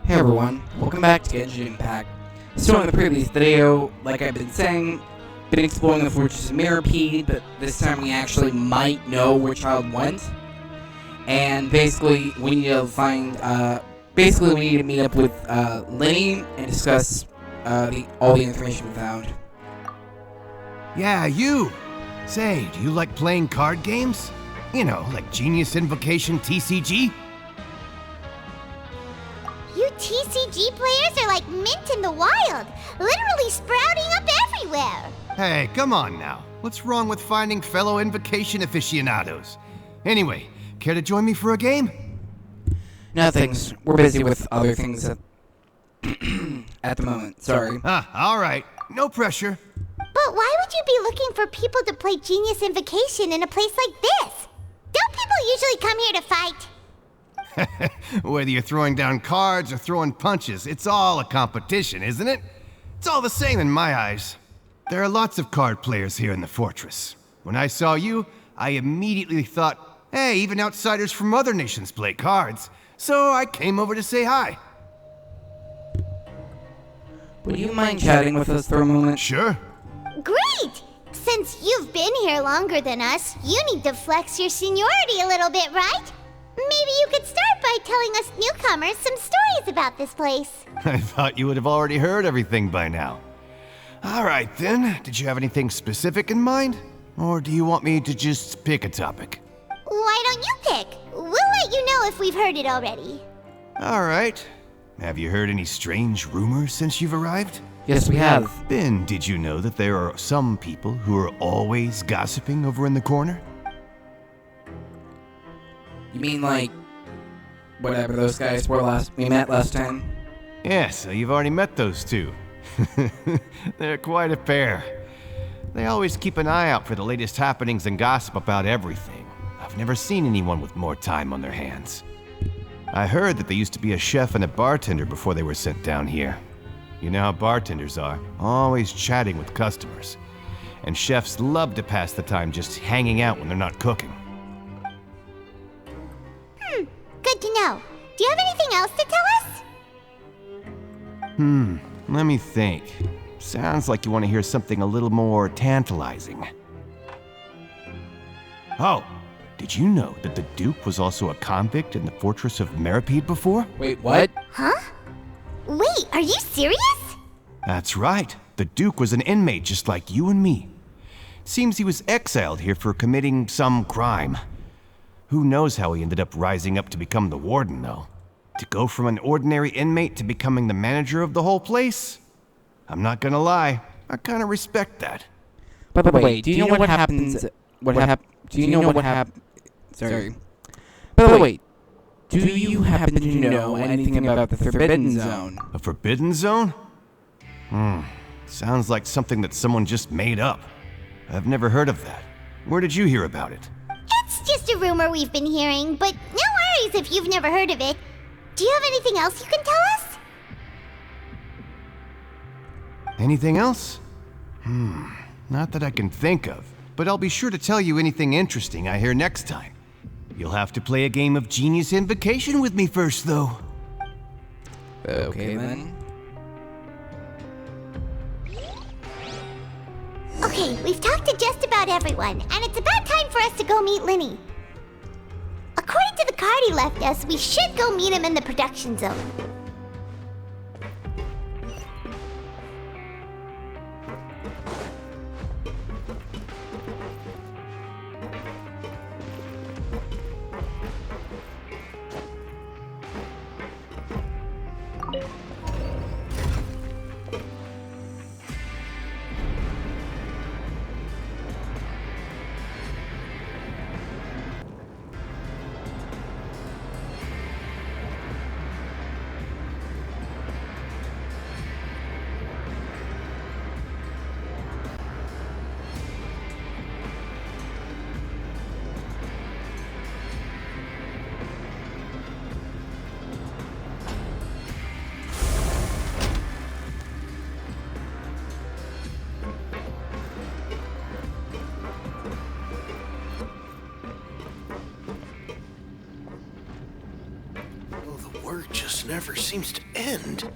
Hey everyone, welcome back to Genshin Impact. So in the previous video, like I've been saying, been exploring the Fortress of Mirapede, but this time we actually might know where Child went. And basically, we need to find, we need to meet up with, Lenny and discuss, all the information we found. Yeah, you! Say, do you like playing card games? You know, like Genius Invocation TCG? You TCG players are like mint in the wild, literally sprouting up everywhere. Hey, come on now. What's wrong with finding fellow Invocation aficionados? Anyway, care to join me for a game? No thanks, we're busy with other things at, at the moment, sorry. Alright. No pressure. But why would you be looking for people to play Genius Invocation in a place like this? Don't people usually come here to fight? Whether you're throwing down cards or throwing punches, it's all a competition, isn't it? It's all the same in my eyes. There are lots of card players here in the fortress. When I saw you, I immediately thought, hey, even outsiders from other nations play cards. So I came over to say hi. Would you mind chatting with us for a moment? Sure. Great! Since you've been here longer than us, you need to flex your seniority a little bit, right? Maybe you could start by telling us newcomers some stories about this place. I thought you would have already heard everything by now. Alright then, did you have anything specific in mind? Or do you want me to just pick a topic? Why don't you pick? We'll let you know if we've heard it already. Alright. Have you heard any strange rumors since you've arrived? Yes, we have. Then, did you know that there are some people who are always gossiping over in the corner? You mean like, whatever those guys were we met last time? Yeah, so you've already met those two. They're quite a pair. They always keep an eye out for the latest happenings and gossip about everything. I've never seen anyone with more time on their hands. I heard that they used to be a chef and a bartender before they were sent down here. You know how bartenders are, always chatting with customers. And chefs love to pass the time just hanging out when they're not cooking. Good to know. Do you have anything else to tell us? Let me think. Sounds like you want to hear something a little more tantalizing. Oh, did you know that the Duke was also a convict in the Fortress of Mirapede before? Wait, what? Huh? Wait, are you serious? That's right. The Duke was an inmate just like you and me. Seems he was exiled here for committing some crime. Who knows how he ended up rising up to become the warden, though? To go from an ordinary inmate to becoming the manager of the whole place? I'm not gonna lie, I kinda respect that. By the way, do you know what happens? Do you know what happened? Sorry. By the way, do you happen to know anything about the Forbidden Zone? A forbidden zone? Sounds like something that someone just made up. I've never heard of that. Where did you hear about it? It's just a rumor we've been hearing, but no worries if you've never heard of it. Do you have anything else you can tell us? Anything else? Not that I can think of, but I'll be sure to tell you anything interesting I hear next time. You'll have to play a game of Genius Invocation with me first, though. Okay then. Okay, we've talked to just about everyone, and it's about time for us to go meet Lenny. According to the card he left us, we should go meet him in the production zone. Work just never seems to end.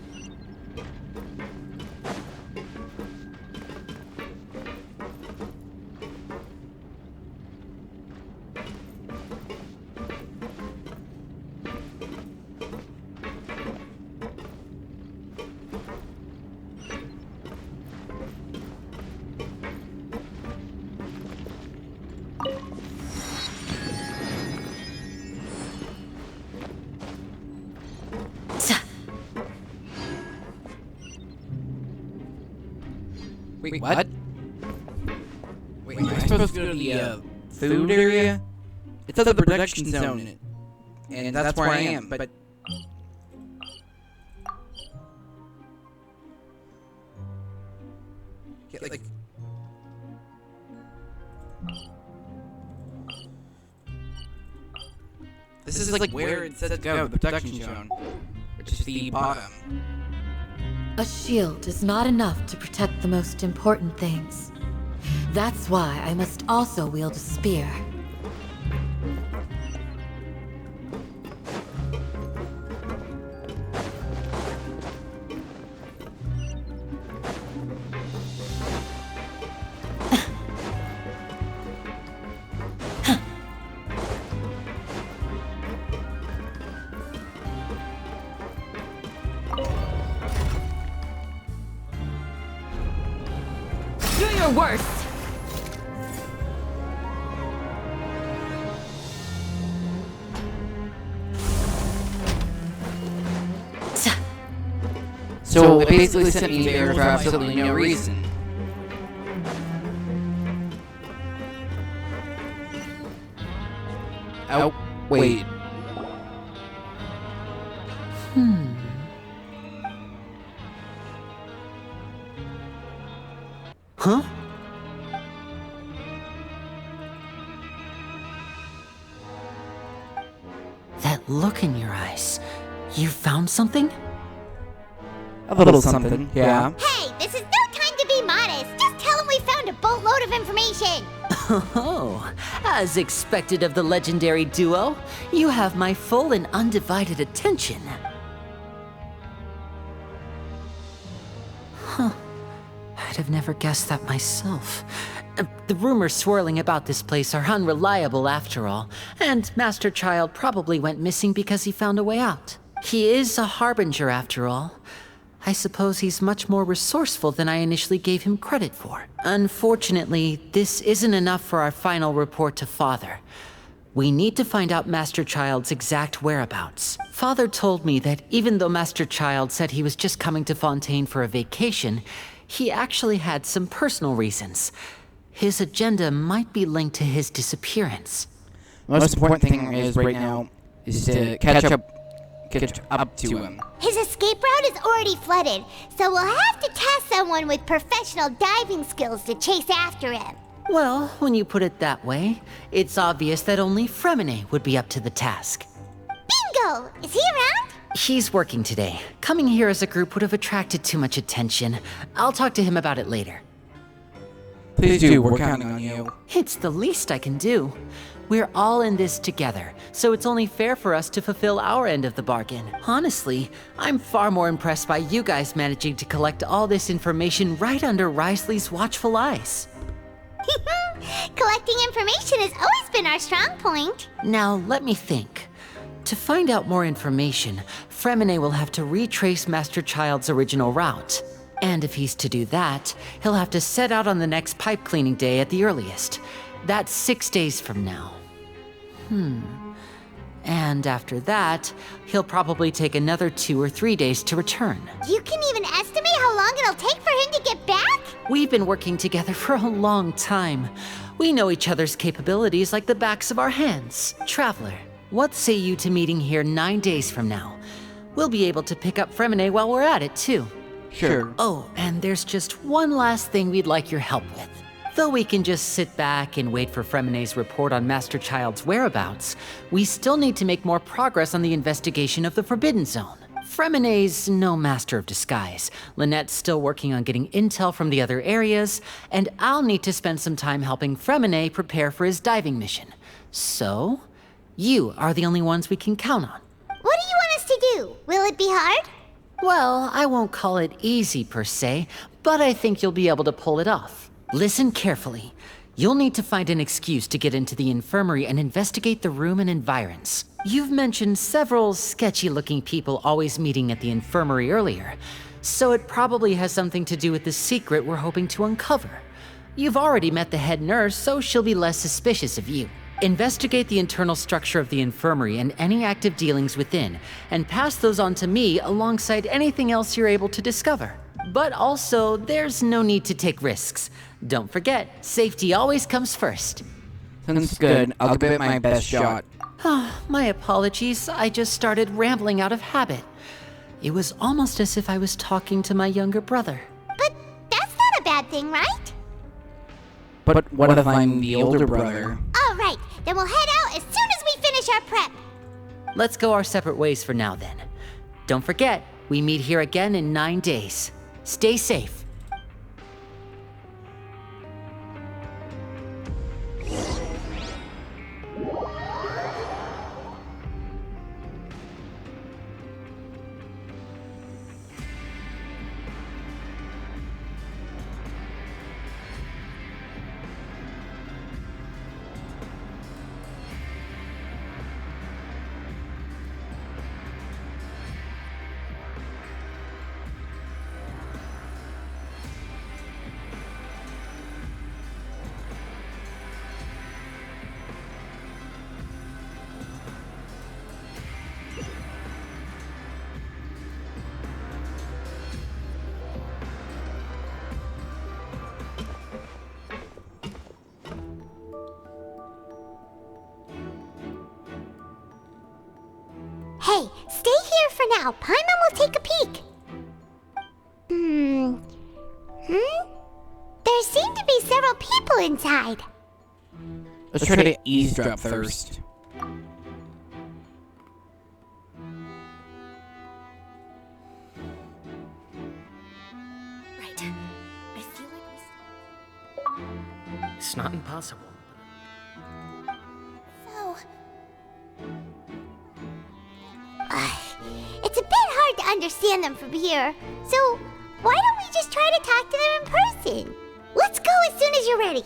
Wait, what? Wait, am I supposed to go to the, food area? It says the production zone in it. And that's where I am, but... Yeah, like... This is like where it says to go, the production zone. Which is the bottom. A shield is not enough to protect the most important things. That's why I must also wield a spear. Do your worst! So it basically sent me there for absolutely no reason. Oh, wait. Huh? That look in your eyes. You found something? A little something, yeah. Hey, this is no time to be modest. Just tell him we found a boatload of information. Oh, as expected of the legendary duo, you have my full and undivided attention. Huh. I'd have never guessed that myself. The rumors swirling about this place are unreliable after all, and Master Child probably went missing because he found a way out. He is a harbinger after all. I suppose he's much more resourceful than I initially gave him credit for. Unfortunately, this isn't enough for our final report to Father. We need to find out Master Child's exact whereabouts. Father told me that even though Master Child said he was just coming to Fontaine for a vacation, he actually had some personal reasons. His agenda might be linked to his disappearance. The most important thing is right now is to catch up to him. His escape route is already flooded, so we'll have to task someone with professional diving skills to chase after him. Well, when you put it that way, it's obvious that only Fremine would be up to the task. Bingo! Is he around? He's working today. Coming here as a group would have attracted too much attention. I'll talk to him about it later. Please do, we're counting on you. It's the least I can do. We're all in this together, so it's only fair for us to fulfill our end of the bargain. Honestly, I'm far more impressed by you guys managing to collect all this information right under Risley's watchful eyes. Collecting information has always been our strong point. Now, let me think. To find out more information, Fremine will have to retrace Master Child's original route. And if he's to do that, he'll have to set out on the next pipe cleaning day at the earliest. That's 6 days from now. And after that, he'll probably take another 2 or 3 days to return. You can even estimate how long it'll take for him to get back? We've been working together for a long time. We know each other's capabilities like the backs of our hands. Traveler, what say you to meeting here 9 days from now? We'll be able to pick up Fremine while we're at it, too. Sure. Oh, and there's just one last thing we'd like your help with. Though we can just sit back and wait for Fremine's report on Master Child's whereabouts, we still need to make more progress on the investigation of the Forbidden Zone. Fremine's no master of disguise. Lynette's still working on getting intel from the other areas, and I'll need to spend some time helping Fremine prepare for his diving mission. So, you are the only ones we can count on. What do you want us to do? too. Will it be hard? Well, I won't call it easy per se, but I think you'll be able to pull it off. Listen carefully. You'll need to find an excuse to get into the infirmary and investigate the room and environs. You've mentioned several sketchy-looking people always meeting at the infirmary earlier, so it probably has something to do with the secret we're hoping to uncover. You've already met the head nurse, so she'll be less suspicious of you. Investigate the internal structure of the infirmary and any active dealings within, and pass those on to me alongside anything else you're able to discover. But also, there's no need to take risks. Don't forget, safety always comes first. Sounds good. I'll give it my best shot. My apologies, I just started rambling out of habit. It was almost as if I was talking to my younger brother. But that's not a bad thing, right? But what if I'm the older brother? All right, then we'll head out as soon as we finish our prep. Let's go our separate ways for now then. Don't forget, we meet here again in 9 days. Stay safe. Hey, stay here for now. Paimon will take a peek. There seem to be several people inside. Let's try to eavesdrop first. Right. I feel like it's not impossible. So... it's a bit hard to understand them from here. So, why don't we just try to talk to them in person? Let's go as soon as you're ready.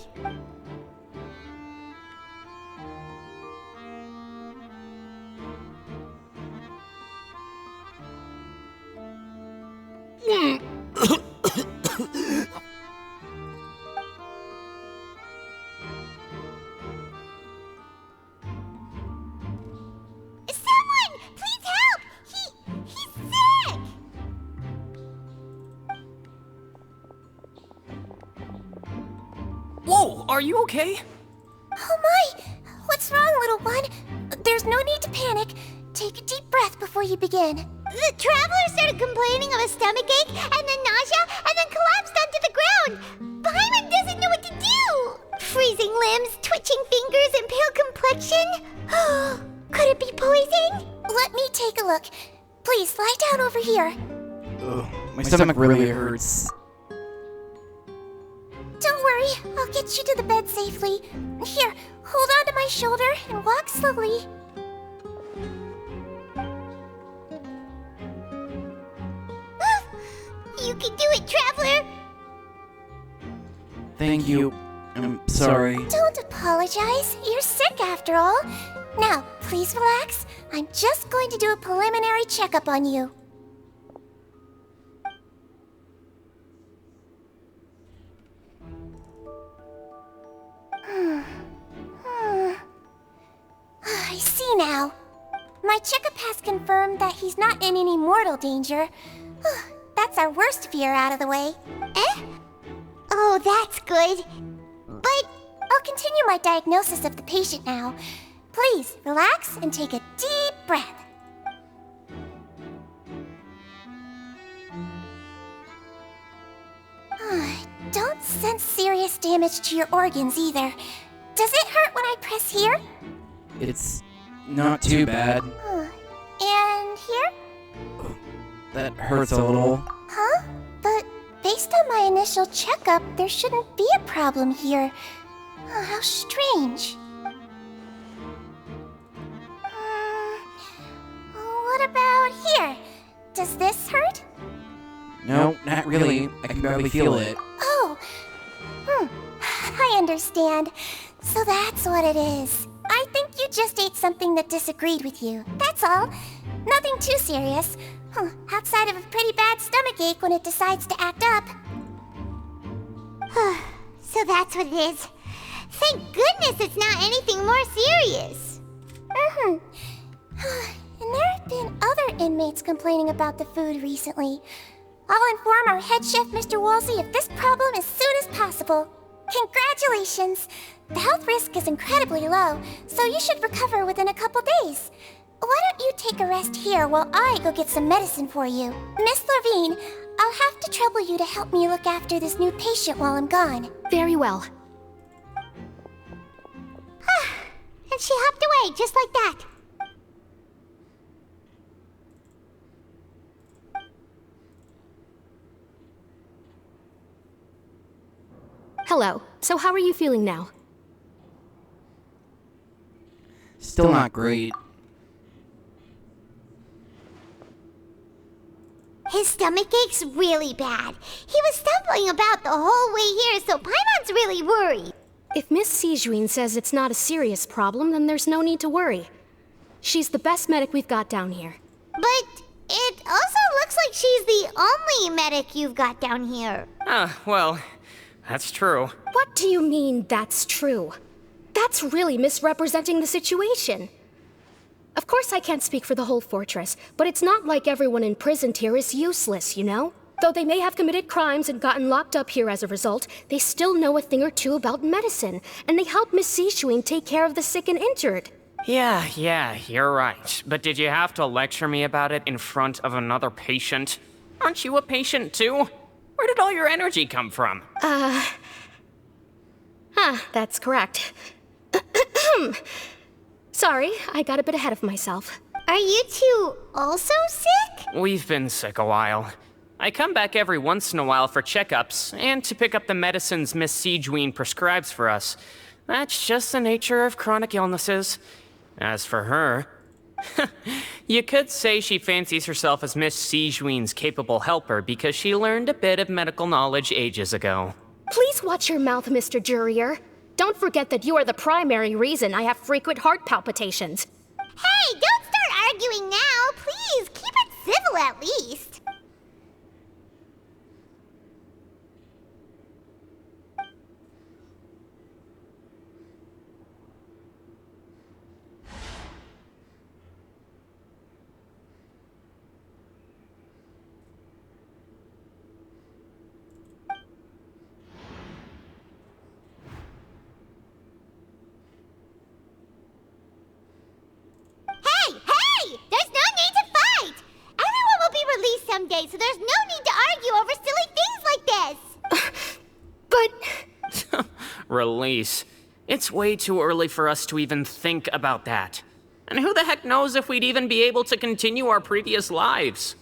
Someone! Please help! He's sick! Whoa, are you okay? Oh my! What's wrong, little one? There's no need to panic. Take a deep breath before you begin. The traveler started complaining of a stomachache, and then nausea, and then collapsed onto the ground. Paimon doesn't know what to do. Freezing limbs, twitching fingers, and pale complexion. Could it be poison? Let me take a look. Please lie down over here. Ugh, my stomach really hurts. Don't worry, I'll get you to the bed safely. Here, hold on to my shoulder and walk slowly. You can do it, Traveler! Thank you. I'm sorry. Don't apologize. You're sick after all. Now, please relax. I'm just going to do a preliminary checkup on you. I see now. My checkup has confirmed that he's not in any mortal danger. That's our worst fear out of the way. Eh? Oh, that's good. But I'll continue my diagnosis of the patient now. Please, relax and take a deep breath. Don't sense serious damage to your organs either. Does it hurt when I press here? It's not too bad. And here? That hurts a little. Huh? But based on my initial checkup, there shouldn't be a problem here. How strange. What about here? can barely feel it. Oh, I understand. So that's what it is. I think you just ate something that disagreed with you. That's all. Nothing too serious. Outside of a pretty bad stomachache when it decides to act up. So that's what it is. Thank goodness it's not anything more serious. And there have been other inmates complaining about the food recently. I'll inform our head chef, Mr. Woolsey, of this problem as soon as possible. Congratulations! The health risk is incredibly low, so you should recover within a couple days. Why don't you take a rest here while I go get some medicine for you? Miss Levine, I'll have to trouble you to help me look after this new patient while I'm gone. Very well. And she hopped away just like that. Hello. So how are you feeling now? Still not great. His stomach ache's really bad. He was stumbling about the whole way here, so Paimon's really worried. If Miss Sijuin says it's not a serious problem, then there's no need to worry. She's the best medic we've got down here. But it also looks like she's the only medic you've got down here. Well, that's true. What do you mean, that's true? That's really misrepresenting the situation. Of course I can't speak for the whole fortress, but it's not like everyone imprisoned here is useless, you know? Though they may have committed crimes and gotten locked up here as a result, they still know a thing or two about medicine, and they help Miss Sijuin take care of the sick and injured. Yeah, you're right. But did you have to lecture me about it in front of another patient? Aren't you a patient too? Where did all your energy come from? That's correct. Sorry, I got a bit ahead of myself. Are you two also sick? We've been sick a while. I come back every once in a while for checkups, and to pick up the medicines Miss Sijuin prescribes for us. That's just the nature of chronic illnesses. As for her, you could say she fancies herself as Miss Sijuin's capable helper because she learned a bit of medical knowledge ages ago. Please watch your mouth, Mr. Jurier. Don't forget that you are the primary reason I have frequent heart palpitations. Hey, don't start arguing now. Please, keep it civil at least. Hey! There's no need to fight! Everyone will be released someday, so there's no need to argue over silly things like this! But... Release. It's way too early for us to even think about that. And who the heck knows if we'd even be able to continue our previous lives?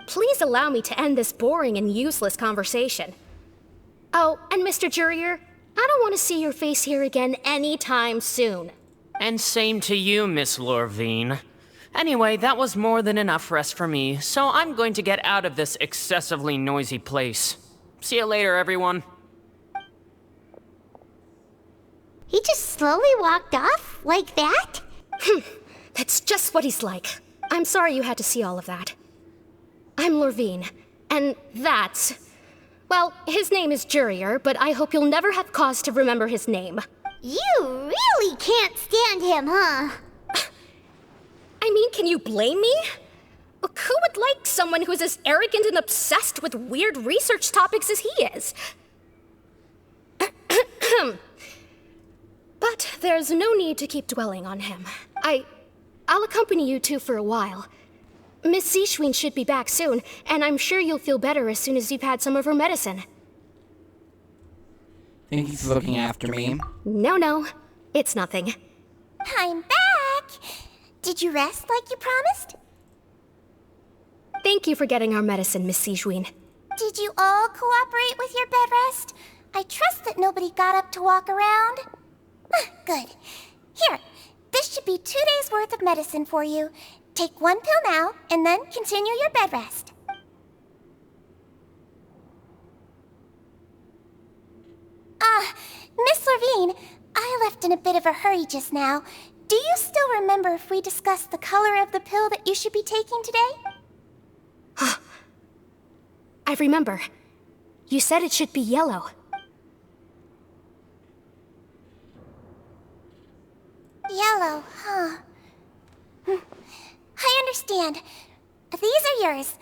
Please allow me to end this boring and useless conversation. Oh, and Mr. Jurier, I don't want to see your face here again anytime soon. And same to you, Miss Lorvine. Anyway, that was more than enough rest for me, so I'm going to get out of this excessively noisy place. See you later, everyone. He just slowly walked off like that? That's just what he's like. I'm sorry you had to see all of that. I'm Lorvine, and that's... Well, his name is Jurier, but I hope you'll never have cause to remember his name. You really can't stand him, huh? I mean, can you blame me? Who would like someone who's as arrogant and obsessed with weird research topics as he is? But there's no need to keep dwelling on him. I'll accompany you two for a while. Miss Sijuin should be back soon, and I'm sure you'll feel better as soon as you've had some of her medicine. Thank you for looking after me. No, it's nothing. I'm back! Did you rest like you promised? Thank you for getting our medicine, Miss Sijuin. Did you all cooperate with your bed rest? I trust that nobody got up to walk around. Good. Here, this should be 2 days worth of medicine for you. Take 1 pill now, and then continue your bed rest. Miss Levine, I left in a bit of a hurry just now. Do you still remember if we discussed the color of the pill that you should be taking today? I remember. You said it should be yellow. Yellow, huh? I understand. These are yours.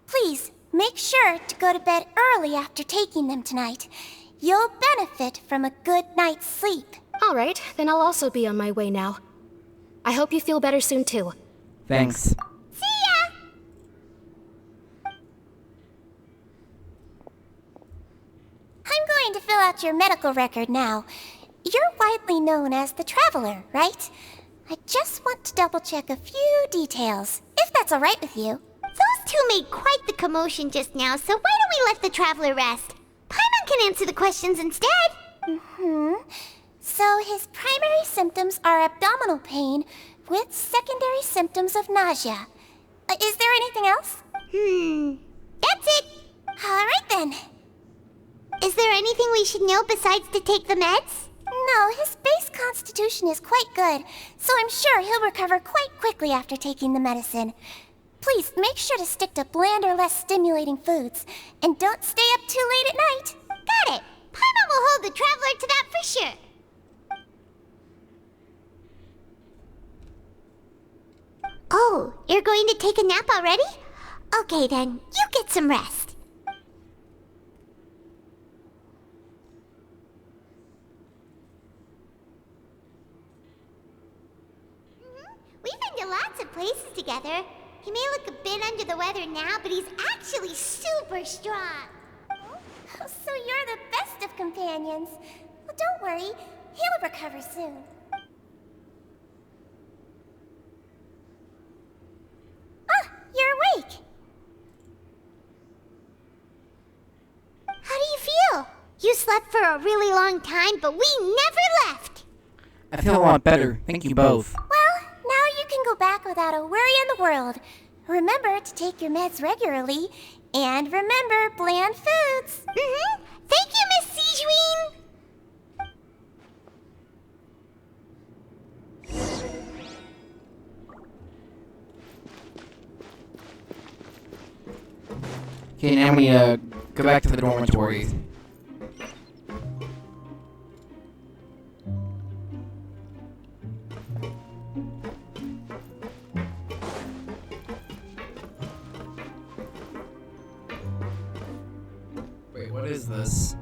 Please, make sure to go to bed early after taking them tonight. You'll benefit from a good night's sleep. All right, then I'll also be on my way now. I hope you feel better soon, too. Thanks. See ya! I'm going to fill out your medical record now. You're widely known as the Traveler, right? I just want to double-check a few details, if that's all right with you. Those two made quite the commotion just now, so why don't we let the Traveler rest? Paimon can answer the questions instead. So his primary symptoms are abdominal pain with secondary symptoms of nausea. Is there anything else? That's it. All right then. Is there anything we should know besides to take the meds? No, his base constitution is quite good, so I'm sure he'll recover quite quickly after taking the medicine. Please make sure to stick to bland or less stimulating foods, and don't stay up too late at night. Got it. Paimon will hold the Traveler to that for sure. Oh, you're going to take a nap already? Okay then, you get some rest. We've been to lots of places together. He may look a bit under the weather now, but he's actually super strong. So you're the best of companions. Well, don't worry, he'll recover soon. You're awake. How do you feel? You slept for a really long time, but we never left. I feel a lot better. Thank you both. Well, now you can go back without a worry in the world. Remember to take your meds regularly, and remember bland foods. Thank you, Miss Siegeween. Okay, now we go back to the dormitories. Wait, what is this?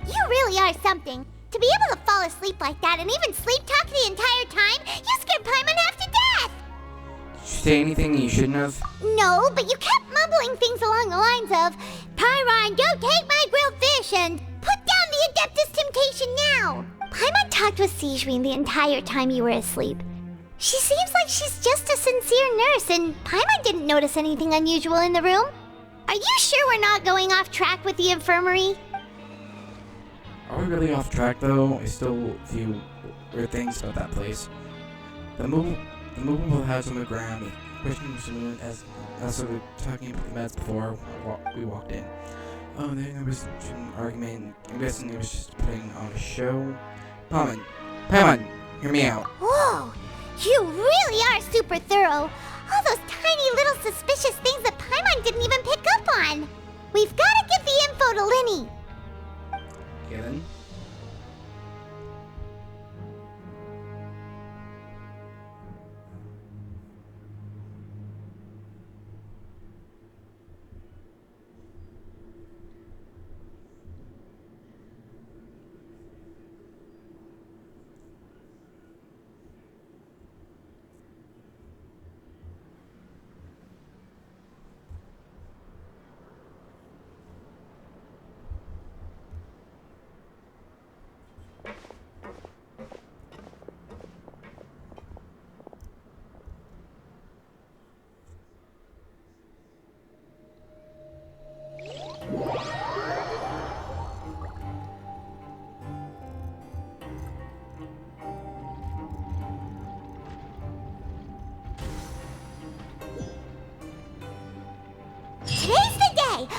You really are something. To be able to fall asleep like that and even sleep talk the entire time, you scared Paimon half to death! Did you say anything you shouldn't have? No, but you kept mumbling things along the lines of, Pyron, don't take my grilled fish, and put down the Adeptus Temptation now! Paimon talked with Siegeween the entire time you were asleep. She seems like she's just a sincere nurse, and Paimon didn't notice anything unusual in the room. Are you sure we're not going off track with the infirmary? Are we really off track though? I still feel weird things about that place. The movable house on the ground, questioning as we were talking about the meds before we walked in. Oh, then there was an argument. I'm guessing it was just putting on a show. Paimon, hear me out. Whoa, you really are super thorough. All those tiny little suspicious things that Paimon didn't even pick up on. We've got to give the info to Linny. Okay then.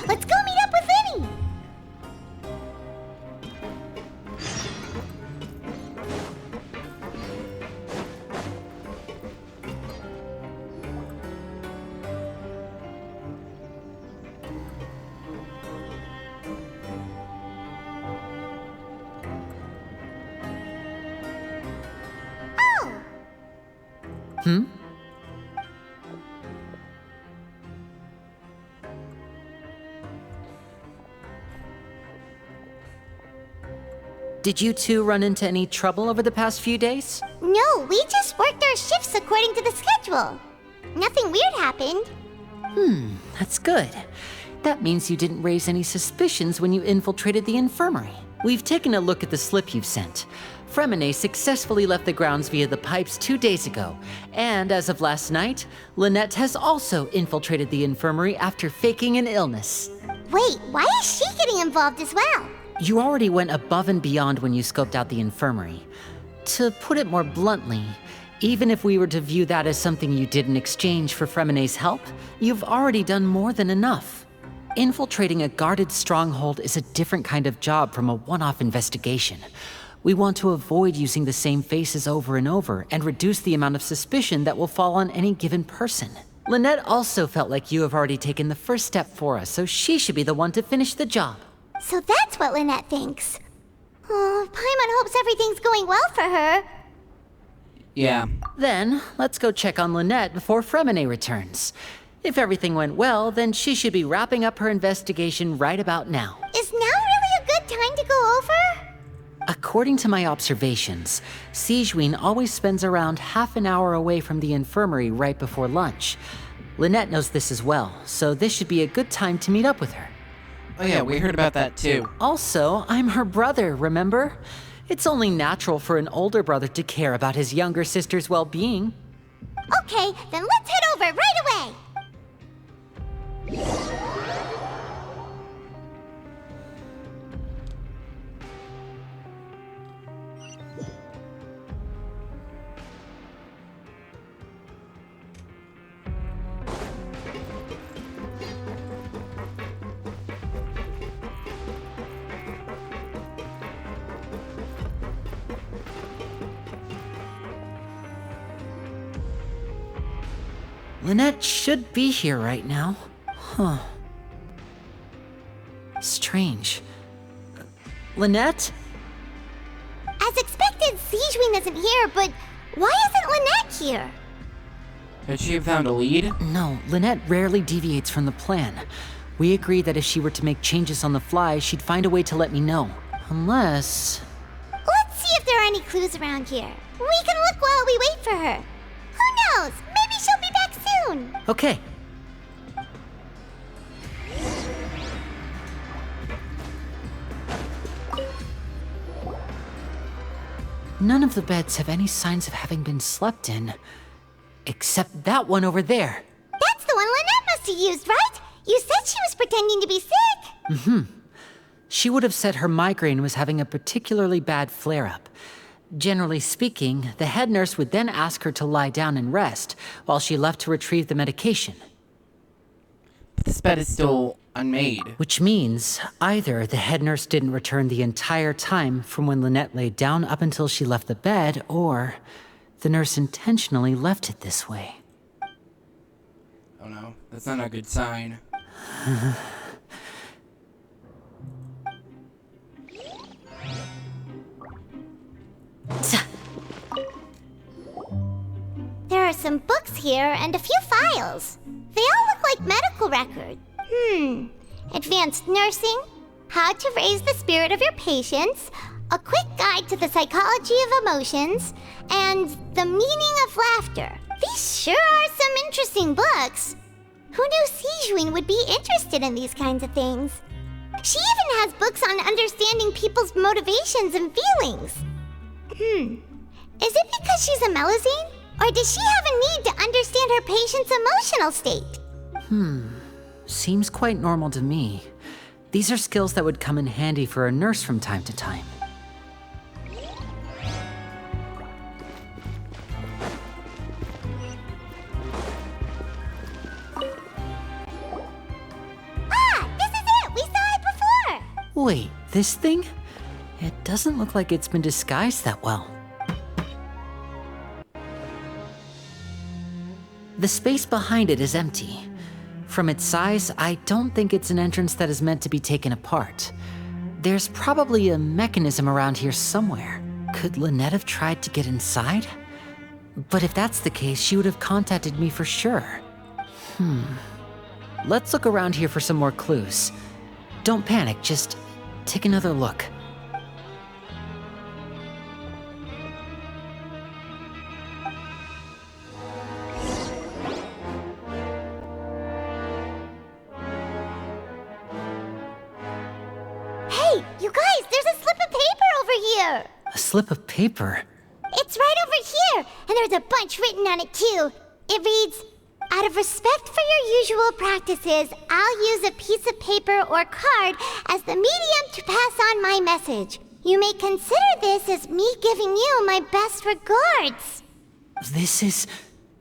let's go meet up with Linny. Hmm? Did you two run into any trouble over the past few days? No, we just worked our shifts according to the schedule. Nothing weird happened. That's good. That means you didn't raise any suspicions when you infiltrated the infirmary. We've taken a look at the slip you've sent. Fremine successfully left the grounds via the pipes 2 days ago, and as of last night, Lynette has also infiltrated the infirmary after faking an illness. Wait, why is she getting involved as well? You already went above and beyond when you scoped out the infirmary. To put it more bluntly, even if we were to view that as something you did in exchange for Fremine's help, you've already done more than enough. Infiltrating a guarded stronghold is a different kind of job from a one-off investigation. We want to avoid using the same faces over and over and reduce the amount of suspicion that will fall on any given person. Lynette also felt like you have already taken the first step for us, so she should be the one to finish the job. So that's what Lynette thinks. Oh, Paimon hopes everything's going well for her. Yeah. Then, let's go check on Lynette before Fremine returns. If everything went well, then she should be wrapping up her investigation right about now. Is now really a good time to go over? According to my observations, Sigewinne always spends around half an hour away from the infirmary right before lunch. Lynette knows this as well, so this should be a good time to meet up with her. Oh yeah, we heard about that too. Also, I'm her brother, remember? It's only natural for an older brother to care about his younger sister's well-being. Okay, then let's head over right away. Lynette should be here right now. Huh. Strange. Lynette? As expected, Sigewinne isn't here, but why isn't Lynette here? Had she found a lead? No, Lynette rarely deviates from the plan. We agreed that if she were to make changes on the fly, she'd find a way to let me know. Unless... Let's see if there are any clues around here. We can look while we wait for her. Who knows? Maybe she'll be back soon. Okay. None of the beds have any signs of having been slept in. Except that one over there. That's the one Lynette must have used, right? You said she was pretending to be sick. She would have said her migraine was having a particularly bad flare-up. Generally speaking, the head nurse would then ask her to lie down and rest, while she left to retrieve the medication. But this bed is still unmade. Which means either the head nurse didn't return the entire time from when Lynette laid down up until she left the bed, or the nurse intentionally left it this way. Oh no, that's not a good sign. There are some books here and a few files. They all look like medical records. Advanced nursing, how to raise the spirit of your patients, a quick guide to the psychology of emotions, and the meaning of laughter. These sure are some interesting books. Who knew Sigewinne would be interested in these kinds of things? She even has books on understanding people's motivations and feelings. Is it because she's a Melusine? Or does she have a need to understand her patient's emotional state? Seems quite normal to me. These are skills that would come in handy for a nurse from time to time. Ah, this Wait, this thing? It doesn't look like it's been disguised that well. The space behind it is empty. From its size, I don't think it's an entrance that is meant to be taken apart. There's probably a mechanism around here somewhere. Could Lynette have tried to get inside? But if that's the case, she would have contacted me for sure. Let's look around here for some more clues. Don't panic, just take another look. Hey, you guys, there's a slip of paper over here. A slip of paper? It's right over here, and there's a bunch written on it too. It reads, "Out of respect for your usual practices, I'll use a piece of paper or card as the medium to pass on my message. You may consider this as me giving you my best regards." This is...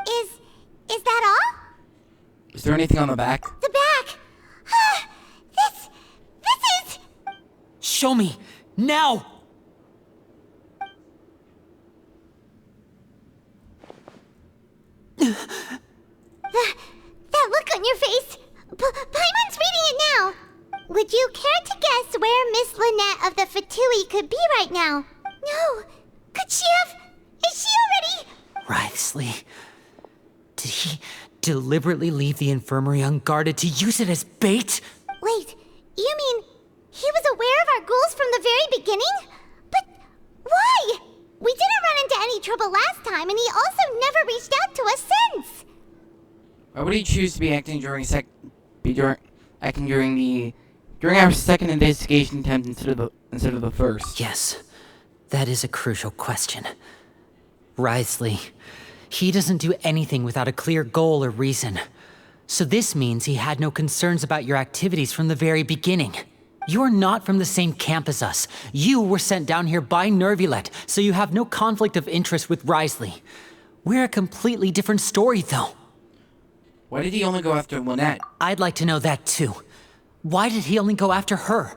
Is that all? Is there anything on the back? The back. This is... Show me! Now! That look on your face. Paimon's reading it now. Would you care to guess where Miss Lynette of the Fatui could be right now? No. Could she have... Is she already... Wriothesley. Did he deliberately leave the infirmary unguarded to use it as bait? Wait, you mean he was aware of our goals from the very beginning? But why? We didn't run into any trouble last time, and he also never reached out to us since. Why would he choose to be acting during our second investigation attempt instead of the first? Yes, that is a crucial question. Wriothesley, he doesn't do anything without a clear goal or reason. So this means he had no concerns about your activities from the very beginning. You're not from the same camp as us. You were sent down here by Nervulet, so you have no conflict of interest with Wriothesley. We're a completely different story, though. Why did he only go after Lynette? I'd like to know that, too. Why did he only go after her?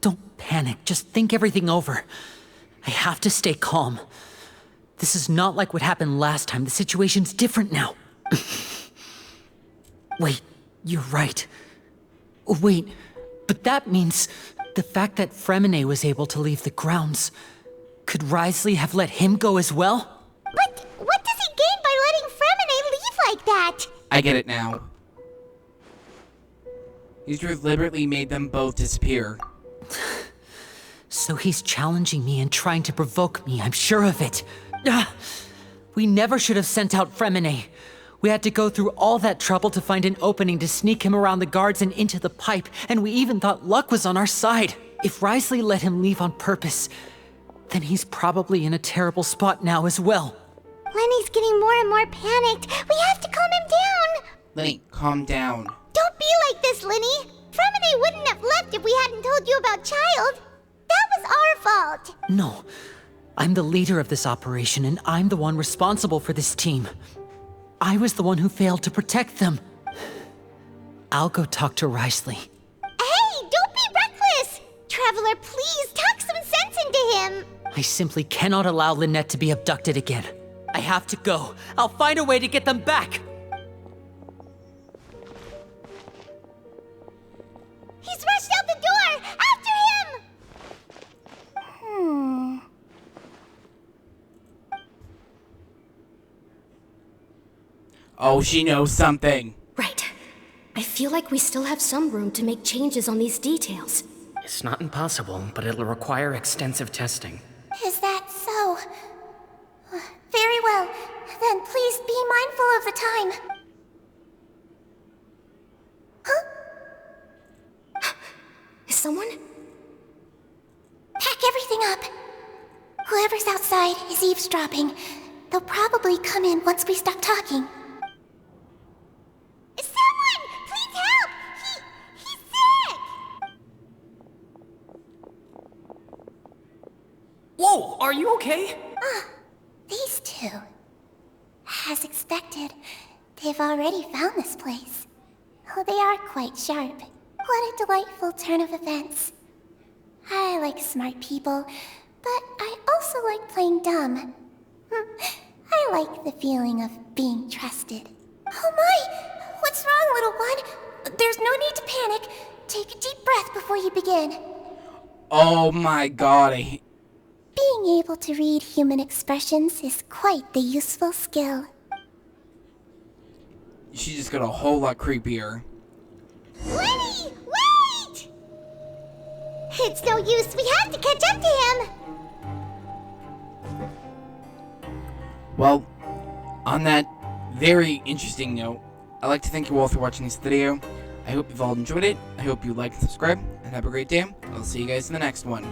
Don't panic, just think everything over. I have to stay calm. This is not like what happened last time. The situation's different now. Wait, you're right. Wait, but that means the fact that Fremine was able to leave the grounds. Could Wriothesley have let him go as well? But what does he gain by letting Fremine leave like that? I get it now. He's deliberately made them both disappear. So he's challenging me and trying to provoke me, I'm sure of it. We never should have sent out Fremine. We had to go through all that trouble to find an opening to sneak him around the guards and into the pipe, and we even thought luck was on our side. If Wriothesley let him leave on purpose, then he's probably in a terrible spot now as well. Lenny's getting more and more panicked. We have to calm him down. Lenny, calm down. Don't be like this, Lenny. Fremine wouldn't have left if we hadn't told you about Child. That was our fault. No, I'm the leader of this operation, and I'm the one responsible for this team. I was the one who failed to protect them. I'll go talk to Wriothesley. Hey, don't be reckless! Traveler, please talk some sense into him. I simply cannot allow Lynette to be abducted again. I have to go. I'll find a way to get them back. He's rushed out the door! After him! Oh, she knows something. Right. I feel like we still have some room to make changes on these details. It's not impossible, but it'll require extensive testing. Is that so? Very well. Then please be mindful of the time. Huh? Is someone? Pack everything up. Whoever's outside is eavesdropping. They'll probably come in once we stop talking. Someone! Please help! He's sick! Whoa, are you okay? These two. As expected, they've already found this place. Oh, they are quite sharp. What a delightful turn of events. I like smart people, but I also like playing dumb. I like the feeling of being trusted. Oh my! What's wrong, little one? There's no need to panic. Take a deep breath before you begin. Oh my god, Being able to read human expressions is quite the useful skill. she just got a whole lot creepier. Lenny! Wait! It's no use. We have to catch up to him. Well, on that very interesting note, I'd like to thank you all for watching this video. I hope you've all enjoyed it. I hope you like and subscribe, and have a great day. I'll see you guys in the next one.